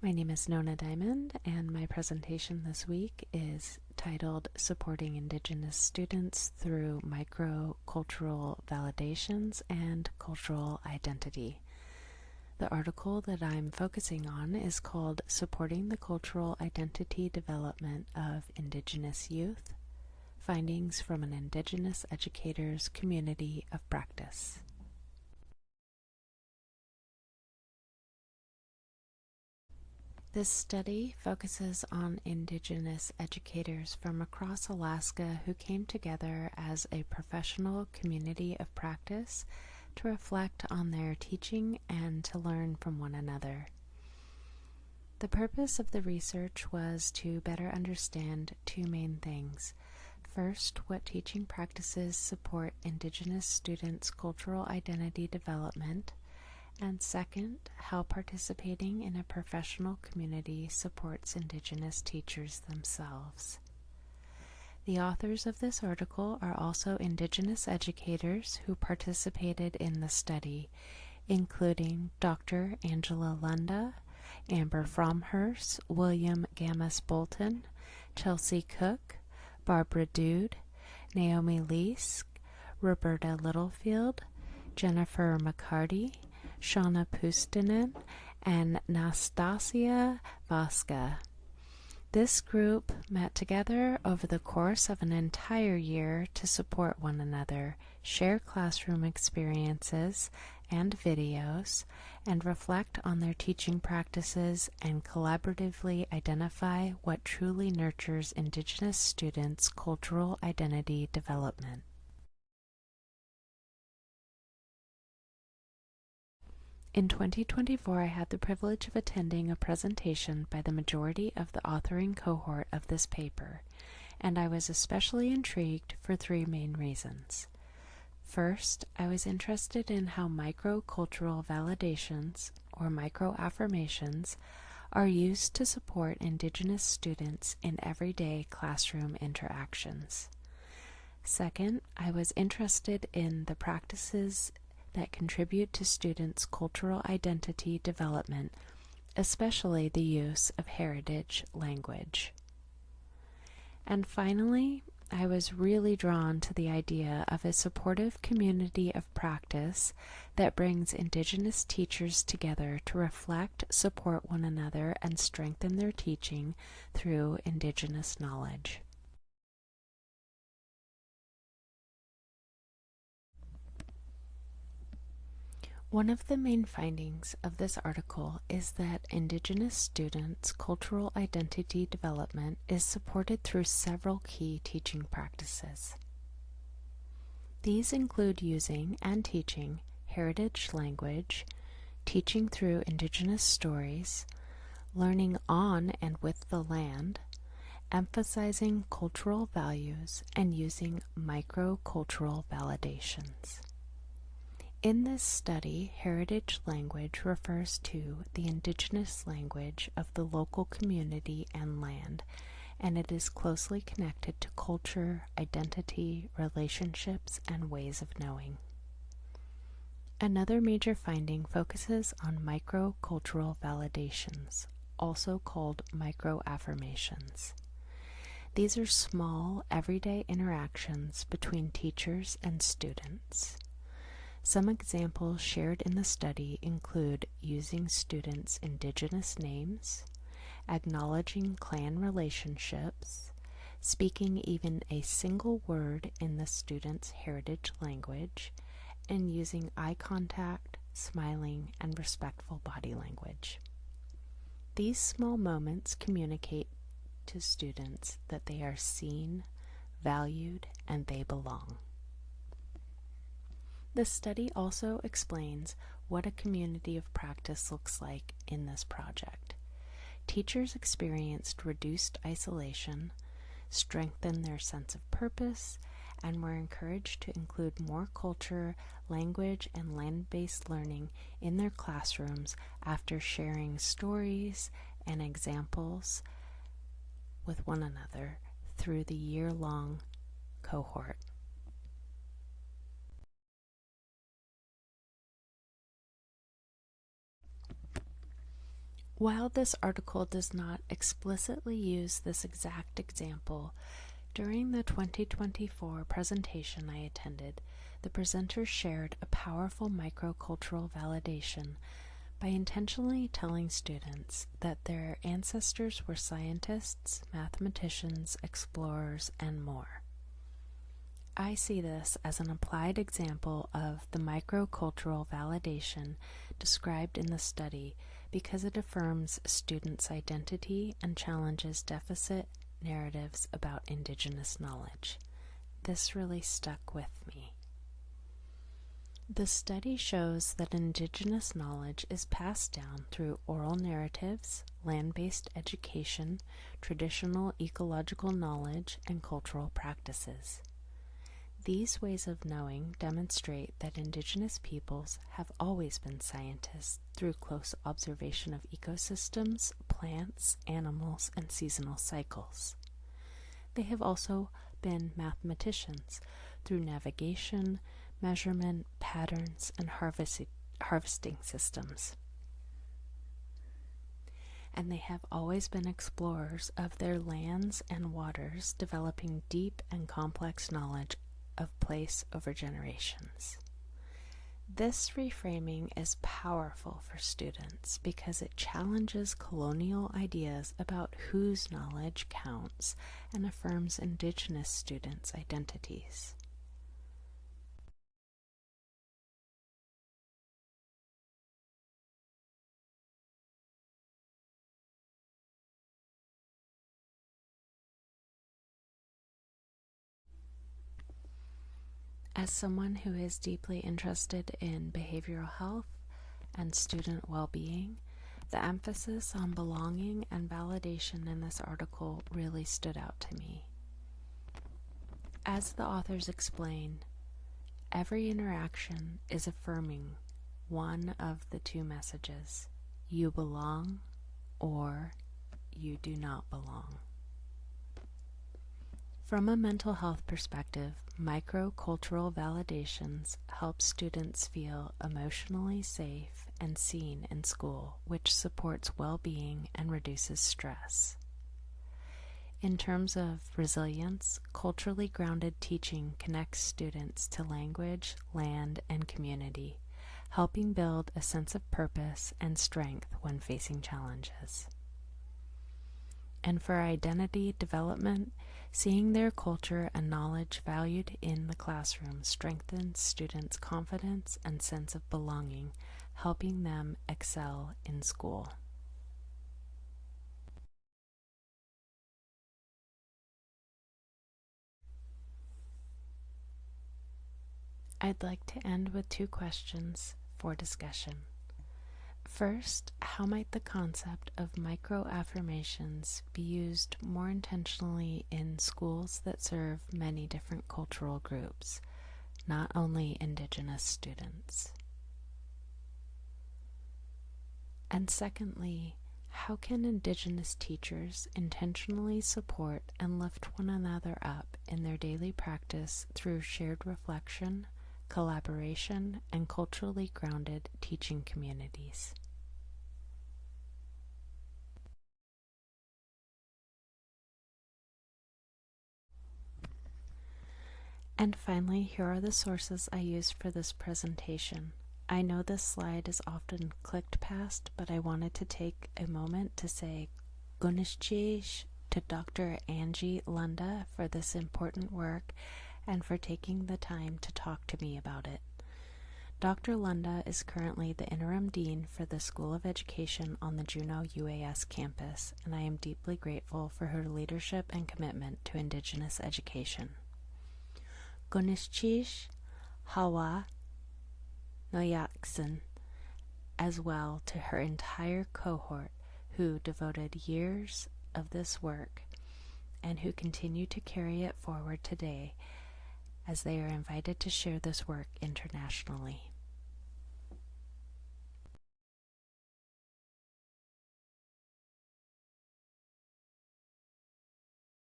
My name is Nona Diamond, and my presentation this week is titled Supporting Indigenous Students Through Microcultural Validations and Cultural Identity. The article that I'm focusing on is called Supporting the Cultural Identity Development of Indigenous Youth, Findings from an Indigenous Educator's Community of Practice. This study focuses on Indigenous educators from across Alaska who came together as a professional community of practice to reflect on their teaching and to learn from one another. The purpose of the research was to better understand two main things. First, what teaching practices support Indigenous students' cultural identity development, and second, how participating in a professional community supports Indigenous teachers themselves. The authors of this article are also Indigenous educators who participated in the study, including Dr. Angela Lunda, Amber Fromhurst, William Gammas Bolton, Chelsea Cook, Barbara Dude, Naomi Leask, Roberta Littlefield, Jennifer McCarty, Shauna Pustinen, and Nastasia Vaska. This group met together over the course of an entire year to support one another, share classroom experiences and videos, and reflect on their teaching practices and collaboratively identify what truly nurtures Indigenous students' cultural identity development. In 2024, I had the privilege of attending a presentation by the majority of the authoring cohort of this paper, and I was especially intrigued for three main reasons. First, I was interested in how microcultural validations, or microaffirmations, are used to support Indigenous students in everyday classroom interactions. Second, I was interested in the practices that contribute to students' cultural identity development, especially the use of heritage language. And finally, I was really drawn to the idea of a supportive community of practice that brings Indigenous teachers together to reflect, support one another, and strengthen their teaching through Indigenous knowledge. One of the main findings of this article is that Indigenous students' cultural identity development is supported through several key teaching practices. These include using and teaching heritage language, teaching through Indigenous stories, learning on and with the land, emphasizing cultural values, and using microcultural validations. In this study, heritage language refers to the Indigenous language of the local community and land, and it is closely connected to culture, identity, relationships, and ways of knowing. Another major finding focuses on microcultural validations, also called microaffirmations. These are small, everyday interactions between teachers and students. Some examples shared in the study include using students' Indigenous names, acknowledging clan relationships, speaking even a single word in the student's heritage language, and using eye contact, smiling, and respectful body language. These small moments communicate to students that they are seen, valued, and they belong. The study also explains what a community of practice looks like in this project. Teachers experienced reduced isolation, strengthened their sense of purpose, and were encouraged to include more culture, language, and land-based learning in their classrooms after sharing stories and examples with one another through the year-long cohort. While this article does not explicitly use this exact example, during the 2024 presentation I attended, the presenters shared a powerful microcultural validation by intentionally telling students that their ancestors were scientists, mathematicians, explorers, and more. I see this as an applied example of the microcultural validation described in the study because it affirms students' identity and challenges deficit narratives about Indigenous knowledge. This really stuck with me. The study shows that Indigenous knowledge is passed down through oral narratives, land-based education, traditional ecological knowledge, and cultural practices. These ways of knowing demonstrate that Indigenous peoples have always been scientists through close observation of ecosystems, plants, animals, and seasonal cycles. They have also been mathematicians through navigation, measurement, patterns, and harvesting systems. And they have always been explorers of their lands and waters, developing deep and complex knowledge of place over generations. This reframing is powerful for students because it challenges colonial ideas about whose knowledge counts and affirms Indigenous students' identities. As someone who is deeply interested in behavioral health and student well-being, the emphasis on belonging and validation in this article really stood out to me. As the authors explain, every interaction is affirming one of the two messages: you belong or you do not belong. From a mental health perspective, microcultural validations help students feel emotionally safe and seen in school, which supports well-being and reduces stress. In terms of resilience, culturally grounded teaching connects students to language, land, and community, helping build a sense of purpose and strength when facing challenges. And for identity development, seeing their culture and knowledge valued in the classroom strengthens students' confidence and sense of belonging, helping them excel in school. I'd like to end with two questions for discussion. First, how might the concept of micro-affirmations be used more intentionally in schools that serve many different cultural groups, not only Indigenous students? And secondly, how can Indigenous teachers intentionally support and lift one another up in their daily practice through shared reflection, collaboration, and culturally grounded teaching communities? And finally, here are the sources I used for this presentation. I know this slide is often clicked past, but I wanted to take a moment to say Gunishchish to Dr. Angie Lunda for this important work and for taking the time to talk to me about it. Dr. Lunda is currently the interim dean for the School of Education on the Juneau UAS campus, and I am deeply grateful for her leadership and commitment to Indigenous education. Gunishchish, Hawa, Noyaksen, as well to her entire cohort who devoted years of this work and who continue to carry it forward today as they are invited to share this work internationally.